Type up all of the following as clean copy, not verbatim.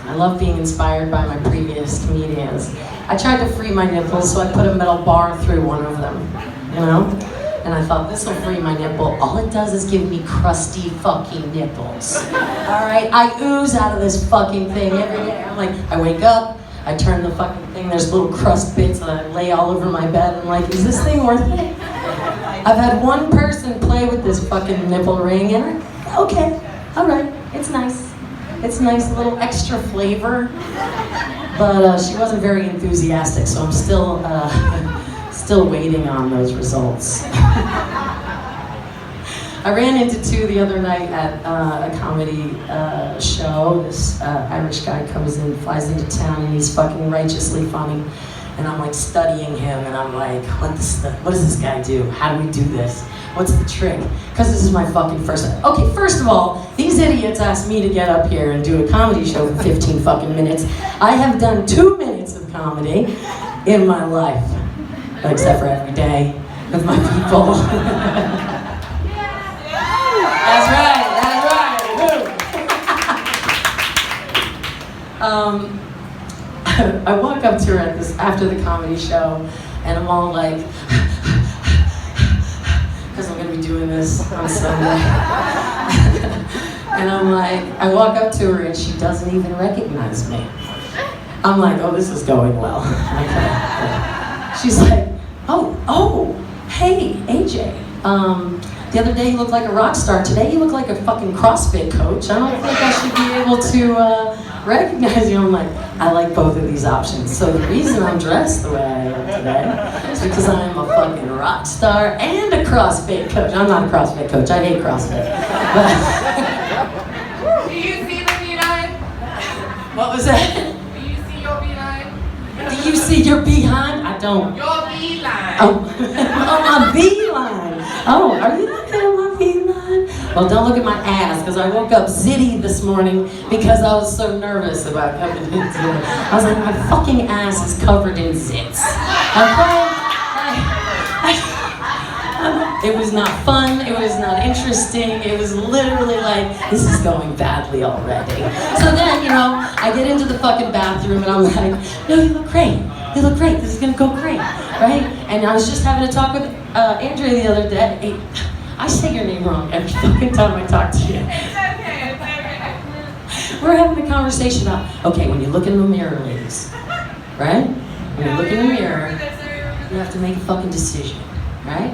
I love being inspired by my previous comedians. I tried to free my nipples, so I put a metal bar through one of them, you know? And I thought, this will free my nipple. All it does is give me crusty fucking nipples. All right, I ooze out of this fucking thing every day. I'm like, I wake up, I turn the fucking thing, there's little crust bits that I lay all over my bed. I'm like, is this thing worth it? I've had one person play with this fucking nipple ring, and okay, all right, it's nice. It's a nice little extra flavor, but she wasn't very enthusiastic, so I'm still waiting on those results. I ran into two the other night at a comedy show. This Irish guy comes in, flies into town, and he's fucking righteously funny. And I'm like studying him, and I'm like, what does this guy do? How do we do this? What's the trick? Because this is my fucking first time. Okay, first of all, these idiots asked me to get up here and do a comedy show for 15 fucking minutes. I have done 2 minutes of comedy in my life, except for every day with my people. That's right. Woo. I walk up to her after the comedy show, and I'm all like, because I'm going to be doing this on Sunday. And I'm like, I walk up to her and she doesn't even recognize me. I'm like, oh, this is going well. Okay. She's like, oh, hey, AJ. The other day you looked like a rock star. Today you look like a fucking CrossFit coach. I don't think I should be able to recognize you. I'm like, I like both of these options. So the reason I'm dressed the way I am today is because I'm a fucking rock star and a CrossFit coach. I'm not a CrossFit coach. I hate CrossFit. But do you see the behind? What was that? Do you see your behind? Do you see your behind? I don't. Your beeline. Oh, my beeline. Oh, are you looking at my beeline? Well, don't look at my ass, because I woke up zitty this morning because I was so nervous about coming into it. I was like, my fucking ass is covered in zits. Okay? It was not fun, it was not interesting, it was literally like, this is going badly already. So then, I get into the fucking bathroom and I'm like, no, you look great, this is gonna go great, right? And I was just having a talk with Andrea the other day. I say your name wrong every fucking time I talk to you. It's okay. We're having a conversation about, okay, when you look in the mirror, ladies, right? When you look in the mirror, you have to make a fucking decision, right?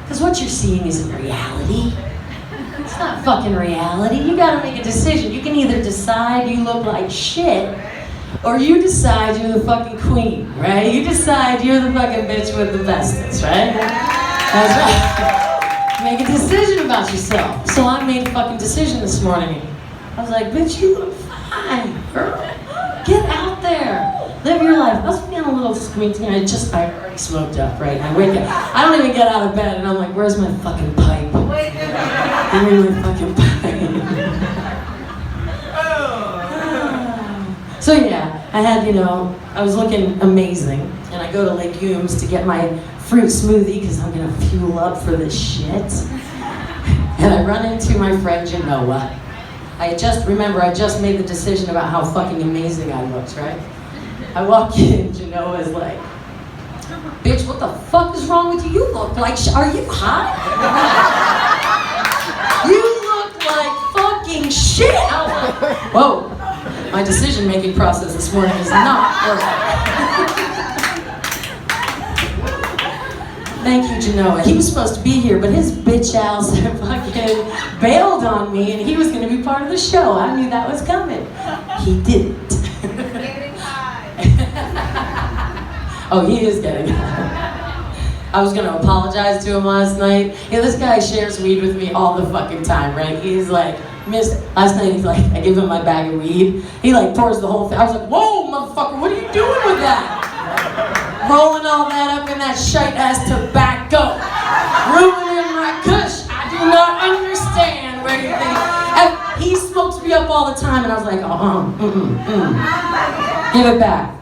Because what you're seeing isn't reality. It's not fucking reality. You gotta make a decision. You can either decide you look like shit, or you decide you're the fucking queen, right? You decide you're the fucking bitch with the bestest, right? That's right. Make a decision about yourself. So I made a fucking decision this morning. I was like, bitch, you look fine, girl. Get out there. Live your life. I was feeling a little squinty. I already smoked up, right? I wake up. I don't even get out of bed, and I'm like, where's my fucking pipe? Give me my fucking pipe. So yeah, I had, I was looking amazing, and I go to Legumes to get my fruit smoothie because I'm gonna fuel up for this shit. And I run into my friend Genoa. I just made the decision about how fucking amazing I looked, right? I walk in, Genoa's like, bitch, what the fuck is wrong with you? You look like, are you high? You look like fucking shit. I was like, whoa, my decision-making process this morning is not working. Thank you, Genoa. He was supposed to be here, but his bitch ass fucking bailed on me, and he was going to be part of the show. I knew that was coming. He didn't. Getting high. Oh, he is getting high. I was going to apologize to him last night. Yeah, this guy shares weed with me all the fucking time, right? He's like, last night he's like, I give him my bag of weed. He like pours the whole thing. I was like, whoa, motherfucker, what are you doing with that? Rolling all that up in that shite-ass tobacco. Ruining my kush. I do not understand where you think. And he smokes me up all the time, and I was like, give it back.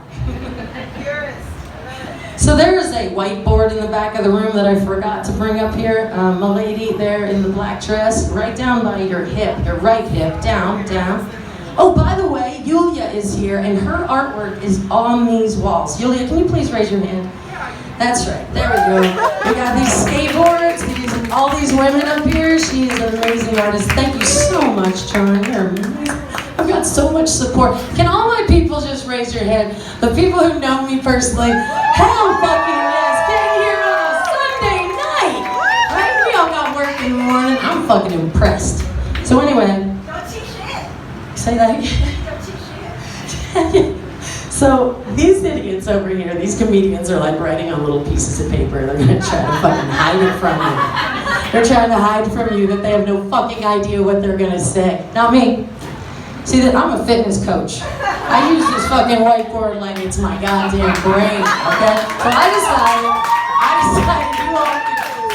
So there is a whiteboard in the back of the room that I forgot to bring up here. A lady there in the black dress, right down by your hip, your right hip, down. Oh, by the way, Yulia is here, and her artwork is on these walls. Yulia, can you please raise your hand? That's right. There we go. We got these skateboards, all these women up here. She is an amazing artist. Thank you so much, John. You're amazing. I've got so much support. Can all my people just raise your hand? The people who know me personally, hell fucking yes. Being here on a Sunday night. Right? We all got work in the morning. I'm fucking impressed. So anyway. Don't cheat shit. Say that again. Don't cheat shit. So these idiots over here, these comedians are like writing on little pieces of paper. They're gonna try to fucking hide it from you. They're trying to hide from you that they have no fucking idea what they're gonna say. Not me. See that I'm a fitness coach. I use this fucking whiteboard like it's my goddamn brain, okay? So I decided you all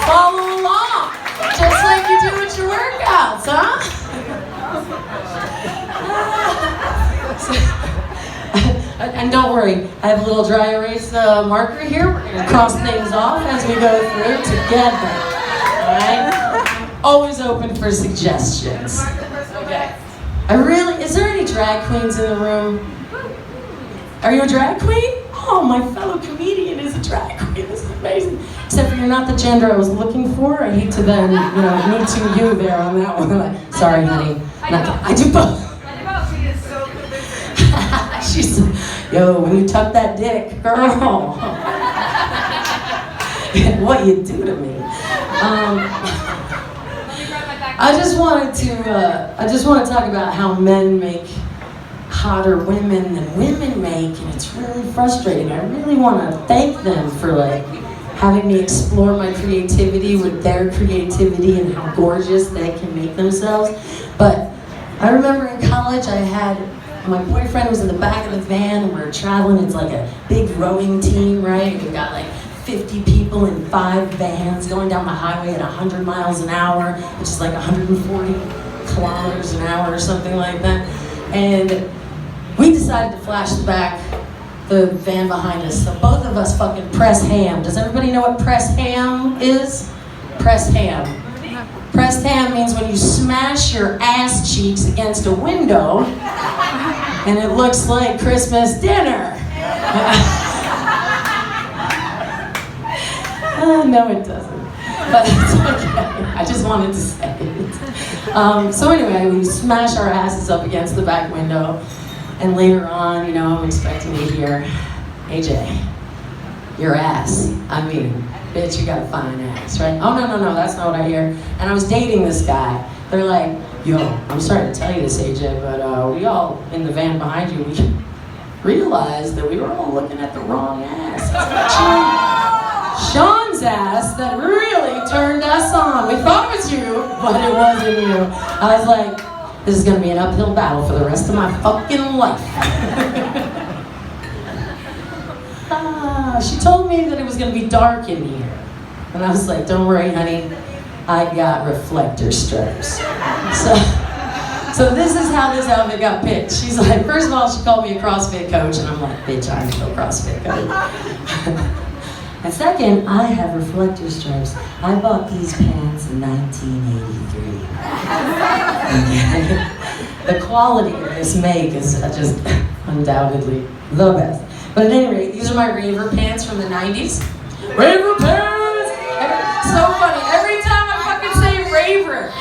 follow along. Just like you do with your workouts, huh? And don't worry, I have a little dry erase marker here. We're going to cross things off as we go through together. Alright? Always open for suggestions. Okay. Is there any drag queens in the room? Are you a drag queen? Oh, my fellow comedian is a drag queen. This is amazing. Except for you're not the gender I was looking for. I hate to then, me too you there on that one. Like, sorry, honey. I do both. She's, yo, when you tuck that dick, girl, what you do to me. I just wanted to talk about how men make hotter women than women make, and it's really frustrating. I really want to thank them for like having me explore my creativity with their creativity and how gorgeous they can make themselves. But I remember in college my boyfriend was in the back of the van and we were traveling. It's like a big rowing team, right? We've got like 50 people in 5 vans going down the highway at 100 miles an hour, which is like 140 kilometers an hour or something like that. And we decided to flash the van behind us. So both of us fucking press ham. Does everybody know what press ham is? Press ham. Pressed ham means when you smash your ass cheeks against a window and it looks like Christmas dinner. No, it doesn't. But it's okay. I just wanted to say it. So anyway, we smash our asses up against the back window, and later on, I'm expecting to hear, AJ, your ass. I mean, bitch, you got a fine ass, right? Oh, no, that's not what I hear. And I was dating this guy. They're like, yo, I'm sorry to tell you this, AJ, but we all, in the van behind you, we realized that we were all looking at the wrong ass. Sean's ass that really turned us on. We thought it was you, but it wasn't you. I was like, this is gonna be an uphill battle for the rest of my fucking life. She told me that it was gonna be dark in here. And I was like, don't worry, honey, I got reflector stripes. So this is how this outfit got picked. She's like, first of all, she called me a CrossFit coach, and I'm like, bitch, I'm no CrossFit coach. And second, I have reflector stripes. I bought these pants in 1983. The quality of this make is just undoubtedly the best. But at any rate, these are my raver pants from the 90s. Raver pants! So funny. Every time I fucking say raver,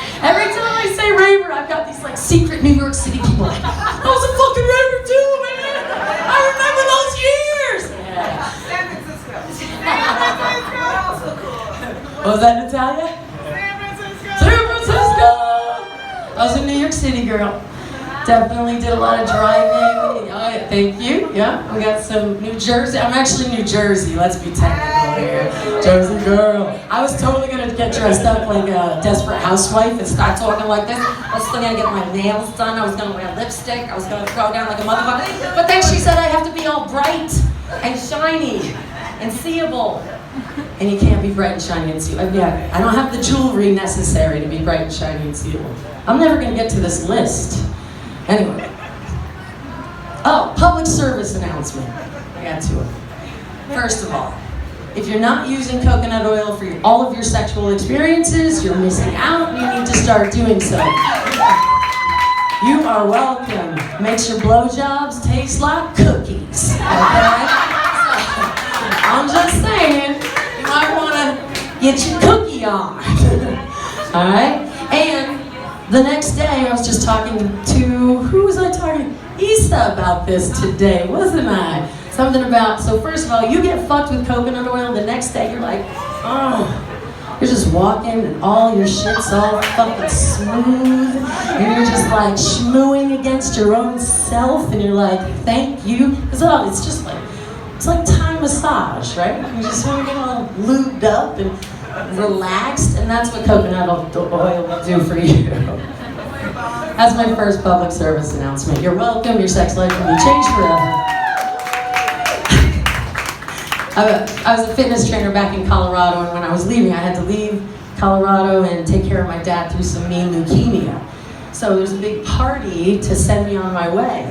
I've got these like secret New York City people like, I was a fucking raver too, man! I remember those years! Yeah. San Francisco. San Francisco, also cool. Was that Natalia? San Francisco! I was a New York City girl. Definitely did a lot of driving. Thank you. Yeah, we got some New Jersey. I'm actually New Jersey. Let's be technical here. Jersey girl. I was totally gonna get dressed up like a desperate housewife and start talking like this. I was still gonna get my nails done. I was gonna wear lipstick. I was gonna throw down like a motherfucker. But then she said I have to be all bright and shiny and seeable. And you can't be bright and shiny and seeable. Yeah, I don't have the jewelry necessary to be bright and shiny and seeable. I'm never gonna get to this list. Anyway. Oh, public service announcement. I got to it. First of all, if you're not using coconut oil for all of your sexual experiences, you're missing out. You need to start doing so. You are welcome. Makes your blowjobs taste like cookies. Okay? I'm just saying, you might want to get your cookie on. All right? And the next day, I was just talking to, who was I talking? Issa about this today, wasn't I? Something about, so first of all, you get fucked with coconut oil, the next day you're like, oh. You're just walking and all your shit's all fucking smooth. And you're just like schmooing against your own self and you're like, thank you. Because it's just like, it's like Thai massage, right? You just want to get all lubed up and relaxed, and that's what coconut oil will do for you. That's my first public service announcement. You're welcome, your sex life will be changed forever. I was a fitness trainer back in Colorado, and when I was leaving, I had to leave Colorado and take care of my dad through some mean leukemia. So there was a big party to send me on my way.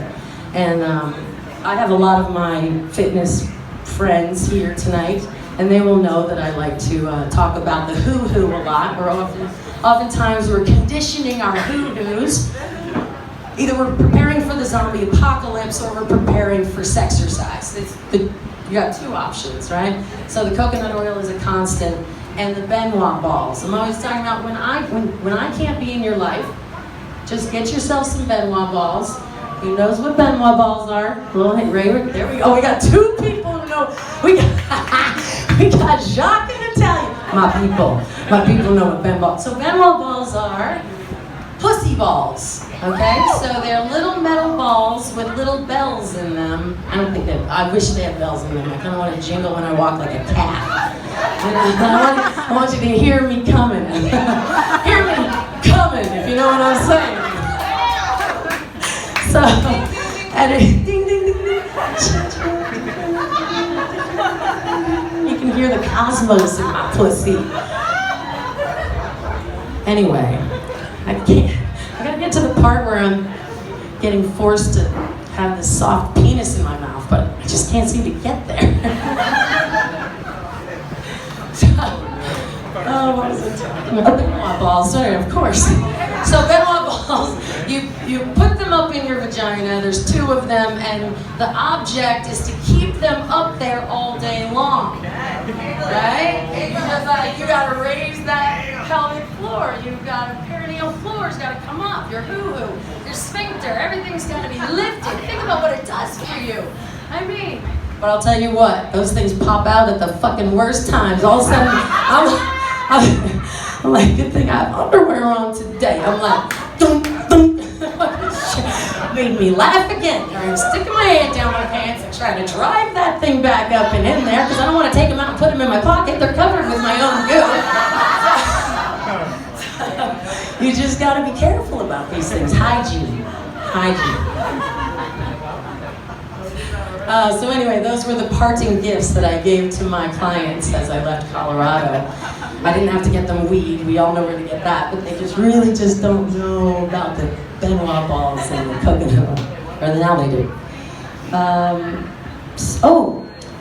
And I have a lot of my fitness friends here tonight, and they will know that I like to talk about the hoo-hoo a lot. Oftentimes we're conditioning our hoo-hoos. Either we're preparing for the zombie apocalypse or we're preparing for sexercise. You got two options, right? So the coconut oil is a constant, and the Bann Bar balls. I'm always talking about when I can't be in your life, just get yourself some Bann Bar balls. Who knows what Bann Bar balls are? Well, there we go. We got two people who know. We got Jacques and Natalia. My people know what Bann Bar. So Bann Bar balls are pussy balls. Okay, so they're little metal balls with little bells in them. I wish they had bells in them. I kind of want to jingle when I walk like a cat. And I want you to hear me coming. Hear me coming, if you know what I'm saying. So, and ding, ding, ding, ding. You can hear the cosmos in my pussy. Anyway, I gotta get to the part where I'm getting forced to have this soft penis in my mouth, but I just can't seem to get there. What was I talking about? Bann Bar balls, sorry, of course. So Bann Bar balls, you put them up in your vagina, there's two of them, and the object is to keep them up there all day long. Right? And you're just like, you gotta raise that pelvic floor, you've got a perineal floor's gotta come up, your hoo-hoo, your sphincter, everything's gotta be lifted. Think about what it does for you. I mean, but I'll tell you what, those things pop out at the fucking worst times. All of a sudden, I'm like, good thing I have underwear on today. I'm like, dum, dum. Made me laugh again. I'm sticking my hand down my pants and trying to drive that thing back up and in there because I don't want to take them out and put them in my pocket. They're covered with my own goo. You just got to be careful about these things. Hygiene. So anyway, those were the parting gifts that I gave to my clients as I left Colorado. I didn't have to get them weed. We all know where to get that, but they really just don't know about the Bann Bar balls and the coconut oil. Or now they do.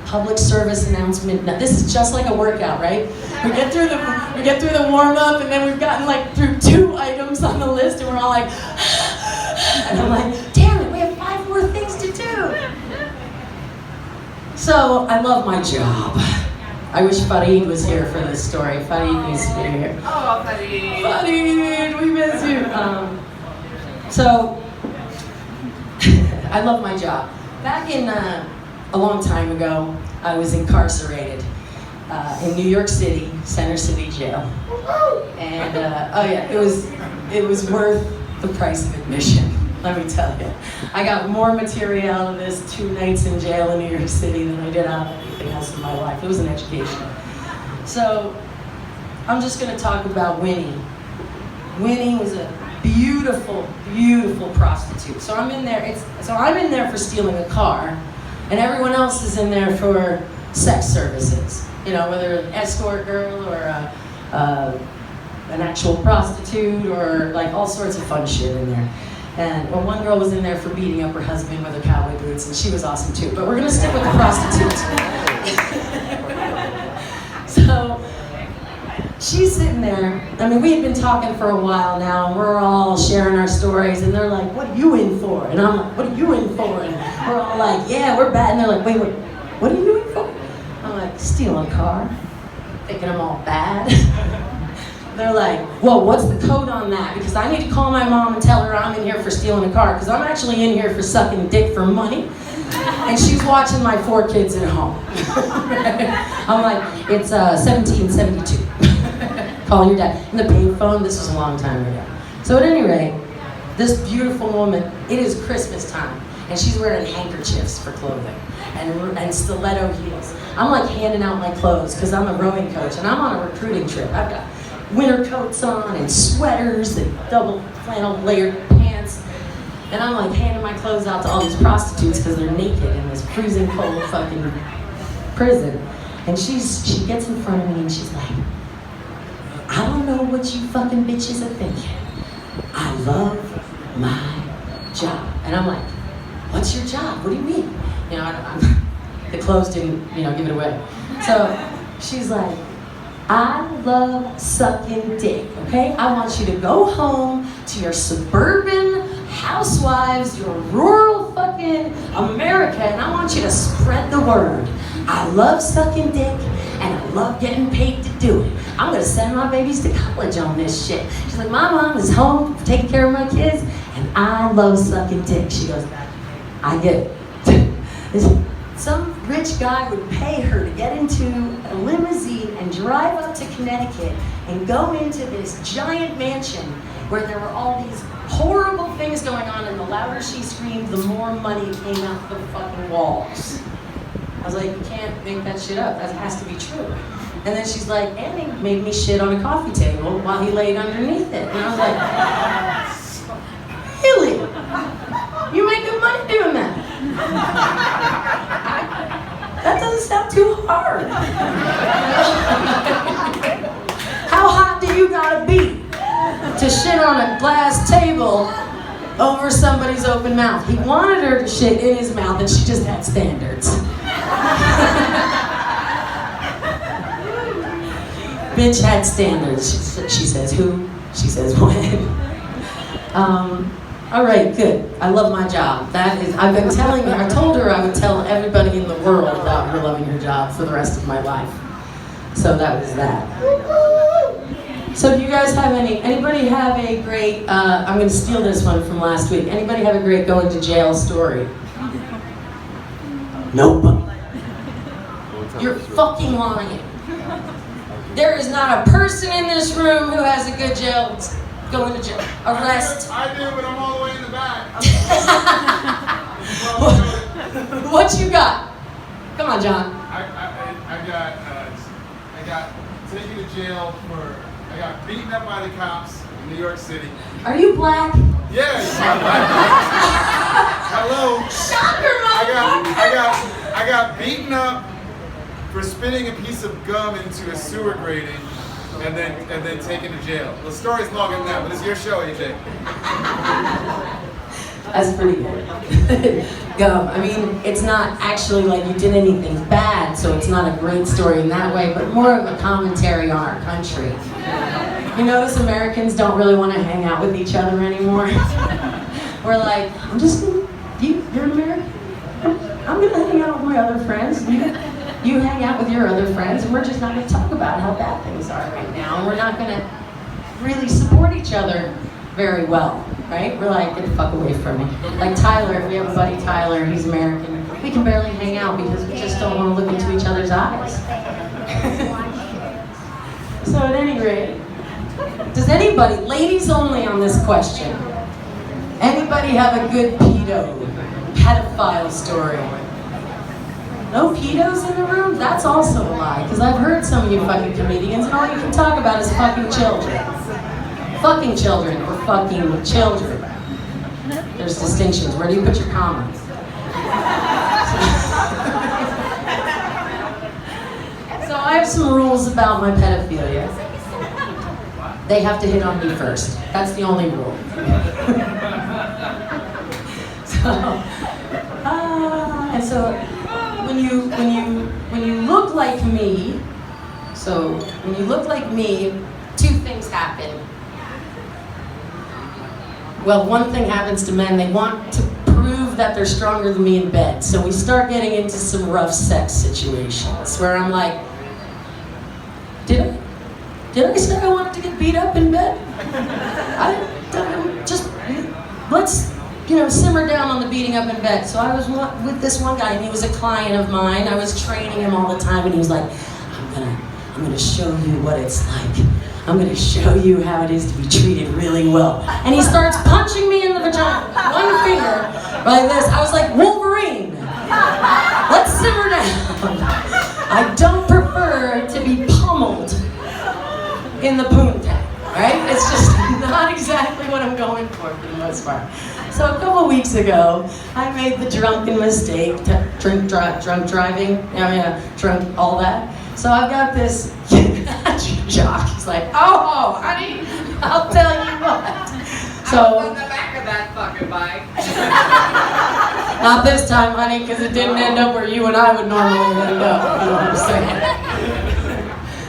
Public service announcement. Now this is just like a workout, right? We get through the warm up, and then we've gotten like through 2 items on the list, and we're all like, and I'm like, damn it, we have 5 more things to do. So I love my job. I wish Farid was here for this story. Farid needs to be here. Oh, Farid. Farid, we miss you. So I love my job. Back in a long time ago, I was incarcerated in New York City, Center City Jail. And it was worth the price of admission. Let me tell you. I got more material out of this 2 nights in jail in New York City than I did out of anything else in my life. It was an education. So I'm just going to talk about Winnie. Winnie was a beautiful, beautiful prostitute. So I'm in there for stealing a car, and everyone else is in there for sex services. You know, whether an escort girl or an actual prostitute or like all sorts of fun shit in there. And one girl was in there for beating up her husband with her cowboy boots, and she was awesome too. But we're gonna stick with the prostitutes. So she's sitting there. I mean, we had been talking for a while now, and we're all sharing our stories, and they're like, what are you in for? And I'm like, what are you in for? And we're all like, yeah, we're bad. And they're like, wait, what are you in for? I'm like, stealing a car. Thinking I'm all bad. They're like, well, what's the code on that? Because I need to call my mom and tell her I'm in here for stealing a car, because I'm actually in here for sucking dick for money. And she's watching my 4 kids at home. I'm like, it's 1772. Calling your dad. And the payphone, this was a long time ago. So at any rate, this beautiful woman, it is Christmas time, and she's wearing handkerchiefs for clothing and stiletto heels. I'm like handing out my clothes because I'm a rowing coach and I'm on a recruiting trip. I've got winter coats on and sweaters and double flannel layered pants. And I'm like handing my clothes out to all these prostitutes because they're naked in this freezing cold fucking prison. And she gets in front of me and she's like, I don't know what you fucking bitches are thinking. I love my job. And I'm like, what's your job? What do you mean? You know, the clothes didn't, give it away. So she's like, I love sucking dick, okay? I want you to go home to your suburban housewives, your rural fucking America, and I want you to spread the word. I love sucking dick, and I love getting paid to do it. I'm gonna send my babies to college on this shit. She's like, my mom is home taking care of my kids, and I love sucking dick. She goes, I get it. Some rich guy would pay her to get into a limousine and drive up to Connecticut and go into this giant mansion where there were all these horrible things going on, and the louder she screamed, the more money came out the fucking walls. I was like, you can't make that shit up. That has to be true. And then she's like, and he made me shit on a coffee table while he laid underneath it. And I was like, really? You make good money doing that? That doesn't sound too hard. How hot do you gotta be to shit on a glass table over somebody's open mouth? He wanted her to shit in his mouth, and she just had standards. Bitch had standards. She says who? She says when. All right, good. I love my job. That is, I've been telling her, I told her I would tell everybody in the world about her loving her job for the rest of my life. So that was that. So do you guys have anybody have a great, I'm going to steal this one from last week. Anybody have a great going to jail story? Nope. You're fucking lying. There is not a person in this room who has a good going to jail. Arrest. I do, but I'm all the way in the back. What you got? Come on, John. I got taken to jail I got beaten up by the cops in New York City. Are you black? Yes. Hello. Shocker, motherfucker. I got beaten up for spitting a piece of gum into a sewer grating, and then taken to jail. The story's longer than that, but it's your show, AJ. That's pretty good. Gum. I mean, it's not actually like you did anything bad, so it's not a great story in that way, but more of a commentary on our country. You notice Americans don't really want to hang out with each other anymore. We're like, you're an American? I'm gonna hang out with my other friends. You hang out with your other friends, and we're just not going to talk about how bad things are right now, and we're not going to really support each other very well, right? We're like, get the fuck away from me. Like Tyler, we have a buddy Tyler, he's American. We can barely hang out because we just don't want to look into each other's eyes. So at any rate, does anybody, ladies only on this question, anybody have a good pedophile story? No pedos in the room? That's also a lie, because I've heard some of you fucking comedians, and all you can talk about is fucking children. Fucking children or fucking children. There's distinctions. Where do you put your comma? So I have some rules about my pedophilia. They have to hit on me first. That's the only rule. And so when you look like me, So when you look like me, two things happen. Well, one thing happens to men, they want to prove that they're stronger than me in bed. So we start getting into some rough sex situations where I'm like, did I say I wanted to get beat up in bed? Let's, simmer down on the beating up in bed. So I was with this one guy, and he was a client of mine. I was training him all the time, and he was like, I'm gonna show you what it's like. I'm gonna show you how it is to be treated really well. And he starts punching me in the vagina, one finger, like this. I was like, Wolverine, let's simmer down. I don't prefer to be pummeled in the poontang, right? It's just not exactly what I'm going for the most part. So a couple weeks ago, I made the drunken mistake, drunk driving, drunk, all that. So I've got this jock. He's like, oh, honey, I'll tell you what. I was on the back of that fucking bike. Not this time, honey, because it didn't end up where you and I would normally end up. You know what I'm saying?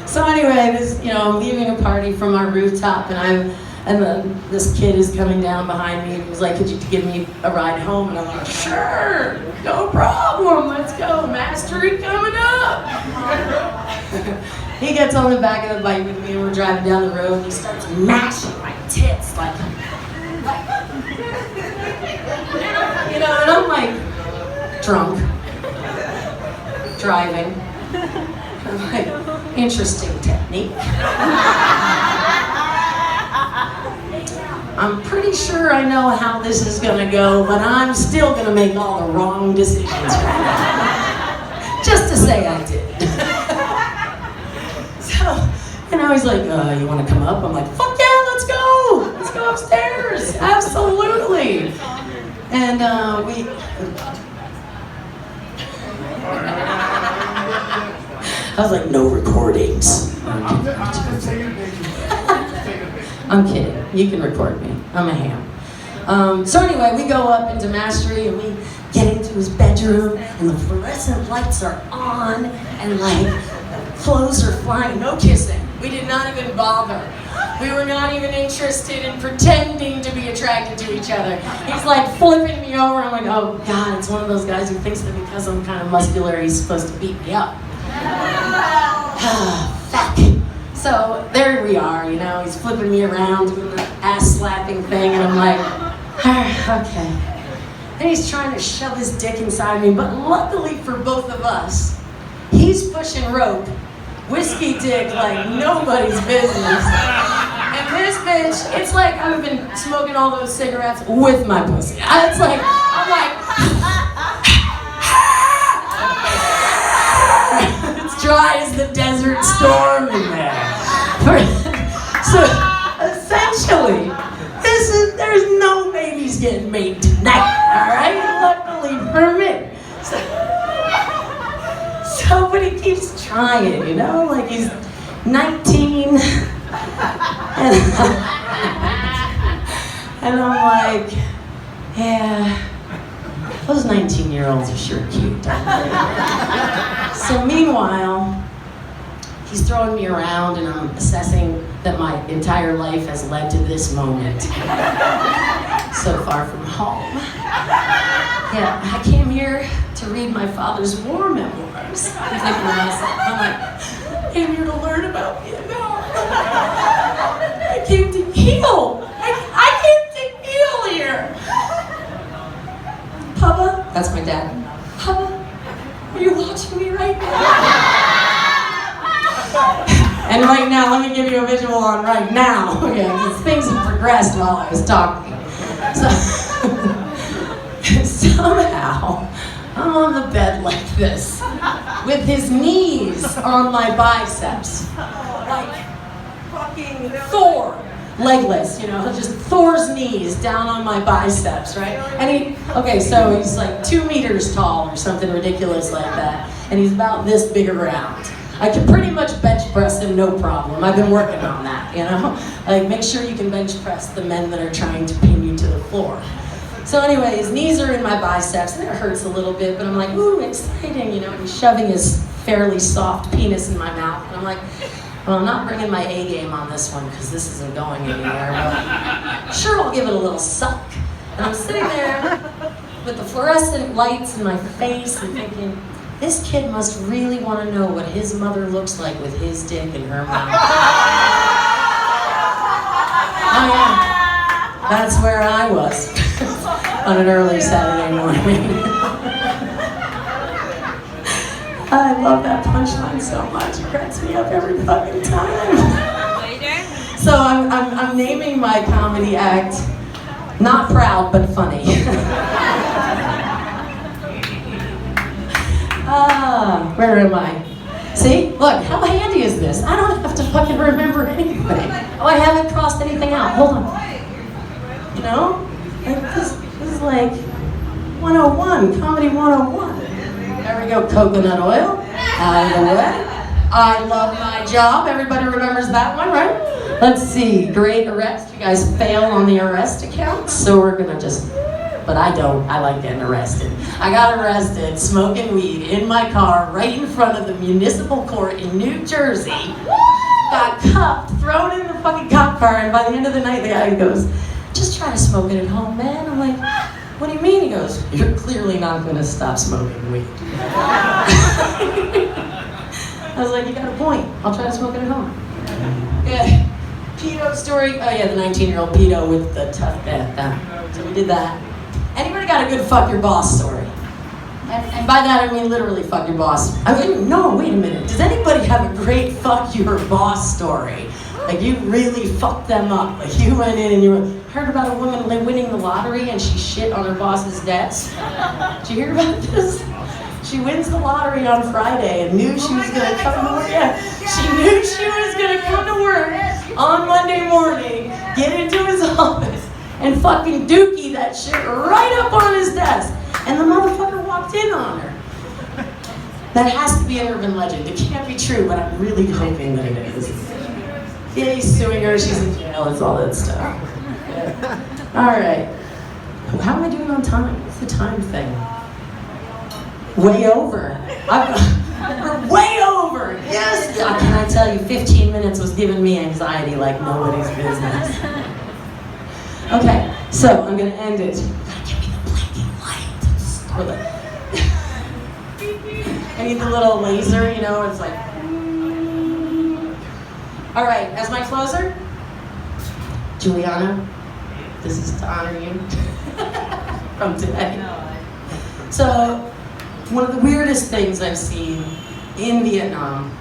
So anyway, I'm leaving a party from our rooftop, this kid is coming down behind me, and he was like, could you give me a ride home? And I'm like, sure, no problem, let's go, mastery coming up. He gets on the back of the bike with me, and we're driving down the road, and he starts mashing my tits, and I'm like, drunk, driving. I'm like, interesting technique. I'm pretty sure I know how this is gonna go, but I'm still gonna make all the wrong decisions right now. Just to say I did. So, he's like, you wanna come up? I'm like, fuck yeah, let's go! Let's go upstairs, absolutely! And I was like, no recordings. I'm kidding. You can record me. I'm a ham. So anyway, we go up into Mastery, and we get into his bedroom, and the fluorescent lights are on, and clothes are flying. No kissing. We did not even bother. We were not even interested in pretending to be attracted to each other. He's like flipping me over. I'm like, oh God, it's one of those guys who thinks that because I'm kind of muscular, he's supposed to beat me up. Fuck. So there we are, he's flipping me around doing the ass slapping thing, and I'm like, okay. And he's trying to shove his dick inside me, but luckily for both of us, he's pushing rope, whiskey dick like nobody's business. And this bitch, it's like I've been smoking all those cigarettes with my pussy. I'm like, it's dry as the desert storm in there. So essentially, there's no babies getting made tonight, all right? Luckily for me. So, but he keeps trying, like he's 19, and I'm like, yeah, those 19-year-olds are sure cute, aren't they? So meanwhile, he's throwing me around, and I'm assessing that my entire life has led to this moment. So far from home. Yeah, I came here to read my father's war memoirs. I'm thinking to myself, I'm like, I came here to learn about Vietnam. I came to heal. I came to heal here. Papa, that's my dad. Papa, are you watching me right now? And right now, let me give you a visual on right now. Okay, because things have progressed while I was talking. So, somehow, I'm on the bed like this, with his knees on my biceps. Like fucking Thor. Legless, just Thor's knees down on my biceps, right? And so he's like 2 meters tall or something ridiculous like that. And he's about this big around. I can pretty much bench press him, no problem. I've been working on that, Like, make sure you can bench press the men that are trying to pin you to the floor. So anyway, his knees are in my biceps, and it hurts a little bit, but I'm like, ooh, exciting, you know, and he's shoving his fairly soft penis in my mouth, and I'm like, well, I'm not bringing my A game on this one, because this isn't going anywhere, but sure, I'll give it a little suck. And I'm sitting there with the fluorescent lights in my face and thinking, this kid must really want to know what his mother looks like with his dick in her mouth. Oh yeah, that's where I was on an early Saturday morning. I love that punchline so much. It cracks me up every fucking time. So I'm naming my comedy act Not Proud But Funny. Where am I? See? Look, how handy is this? I don't have to fucking remember anything. Oh, I haven't crossed anything out. Hold on. You know? Like this is like 101, comedy 101. There we go, coconut oil. Out of the way. I love my job. Everybody remembers that one, right? Let's see. Great arrest. You guys fail on the arrest account, so we're gonna just. But I don't. I like getting arrested. I got arrested smoking weed in my car right in front of the municipal court in New Jersey. Got cuffed, thrown in the fucking cop car, and by the end of the night, the guy goes, "Just try to smoke it at home, man." I'm like, "What do you mean?" He goes, "You're clearly not going to stop smoking weed." I was like, "You got a point. I'll try to smoke it at home." Good. Pedo story. Oh yeah, the 19-year-old pedo with the tough death. So we did that. Anybody got a good fuck your boss story? And by that I mean literally fuck your boss. I mean, no, wait a minute. Does anybody have a great fuck your boss story? Like you really fucked them up. Like you went in and you heard about a woman winning the lottery and she shit on her boss's desk. Did you hear about this? She wins the lottery on Friday and knew she was gonna come to work. Yeah, she knew she was gonna come to work on Monday morning, get into his office, and fucking dookie that shit right up on his desk. And the motherfucker walked in on her. That has to be an urban legend. It can't be true, but I'm really hoping that it is. Yeah, he's suing her, she's in jail, it's all that stuff. Yeah. All right. How am I doing on time? What's the time thing? Way over. We're way over. Yes. Can I tell you, 15 minutes was giving me anxiety like nobody's business. Okay, so I'm gonna end it. Give me the blinking light. Or I need the little laser, you know, it's like. All right, as my closer, Juliana, this is to honor you from today. So, one of the weirdest things I've seen in Vietnam,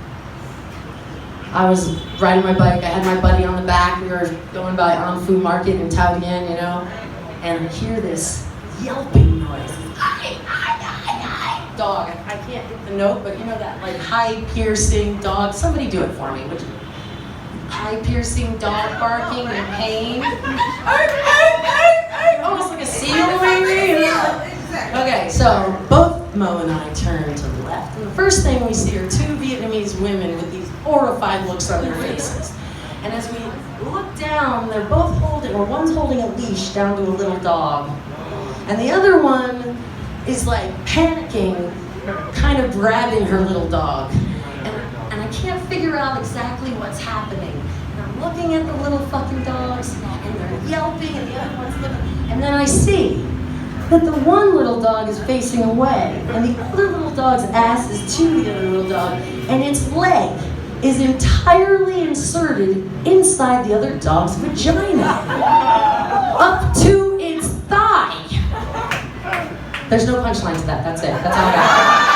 I was riding my bike, I had my buddy on the back, we were going by An Phu Market in Tao Dien, you know, and I hear this yelping noise. Dog, I can't hit the note, but you know that like high piercing dog, somebody do it for me, would you? High piercing dog barking in pain. Almost like a seal maybe. Okay, so both Mo and I turned to the left, and the first thing we see are two Vietnamese women with these horrified looks on their faces. And as we look down, they're both holding, or one's holding a leash down to a little dog, and the other one is like panicking, kind of grabbing her little dog. And I can't figure out exactly what's happening. And I'm looking at the little fucking dogs, and they're yelping, and the other one's looking, and then I see that the one little dog is facing away, and the other little dog's ass is to the other little dog, and its leg is entirely inserted inside the other dog's vagina, up to its thigh. There's no punchline to that, that's it, that's all I got.